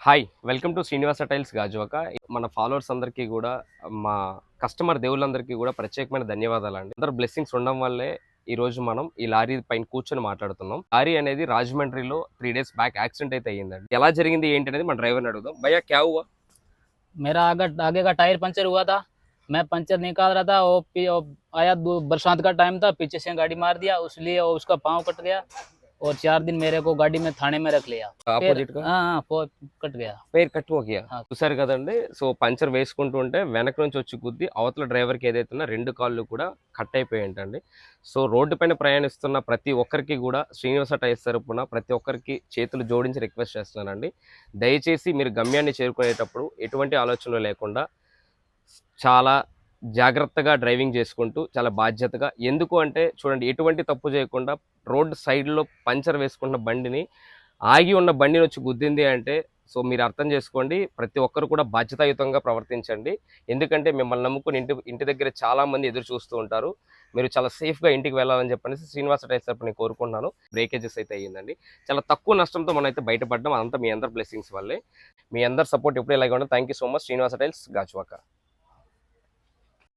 Hi! Welcome to Srinivasa tiles Gajuwaka. మన followers అందరికీ గూడా, మా కస్టమర్ దేవుళ్ళందరికీ గూడా ప్రత్యేకమైన ధన్యవాదాలండి. అందరి బ్లెస్సింగ్స్ ఉండడం వల్లే ఈరోజు మనం ఈ లారీ పైన కూర్చొని మాట్లాడుతున్నాం. లారీ అనేది రాజమండ్రిలో 3 డేస్ బ్యాక్ యాక్సిడెంట్ అయితే అయ్యిందండి. ఎలా జరిగింది ఏంటి అనేది మన డ్రైవర్‌ని అడుగుదాం. భయ్యా క్యా హువా? मेरा आगे का टायर पंचर हुआ था। मैं पंचर निकाल रहा था, वो आया बरसात का टाइम था, पीछे से गाड़ी मार दिया, इसलिए उसका पाँव कट गया और 4 दिन मेरे को गाड़ी में थाने में रख लिया। ఆపోజిట్‌గా हाँ, कट गया। పేరు కట్ ఓకియా. हाँ। చూసారు కదండీ! సో, పంచర్ వేసుకుంటూ ఉంటే వెనక నుంచి వచ్చి గుద్ది అవతల డ్రైవర్‌కి ఏదైతే ఉందో 2 కాళ్ళు కూడా కట్ అయిపోయాయంటండి. సో, రోడ్డు పైన ప్రయాణిస్తున్న ప్రతి ఒక్కరికి గూడా శ్రీనివాస టైర్స్ తరపున ప్రతి ఒక్కరికి చేతులు జోడించి రిక్వెస్ట్ చేస్తున్నానండి. దయచేసి మీరు గమ్యాన్ని చేరుకునేటప్పుడు ఎటువంటి ఆలోచనలు లేకుండా చాలా జాగ్రత్తగా డ్రైవింగ్ చేసుకుంటూ, చాలా బాధ్యతగా ఎందుకు అంటే చూడండి ఎటువంటి తప్పు చేయకుండా రోడ్ సైడ్‌లో పంచర్ వేసుకున్న బండిని, ఆగి ఉన్న బండినొచ్చి గుద్దింది అంటే, సో మీరు అర్థం చేసుకోండి. ప్రతి ఒక్కరు కూడా బాధ్యతాయుతంగా ప్రవర్తించండి. ఎందుకంటే మిమ్మల్ని నమ్ముకొని ఇంటి దగ్గర చాలామంది ఎదురు చూస్తూ ఉంటారు. మీరు చాలా సేఫ్‌గా ఇంటికి వెళ్ళాలని చెప్పనేసి శ్రీనివాస టైర్స్ తరపున నేను కోరుకుంటున్నాను. బ్రేకేజెస్ అయితే అయ్యిందండి. చాలా తక్కువ నష్టంతో మనమైతే బయటపడ్డాం. అదంతా మీ అందరి బ్లెస్సింగ్స్ వల్లే. మీ అందరి సపోర్ట్ ఎప్పుడు ఇలాగే ఉండాలి. Thank you so much. Srinivasa tiles Gajuwaka.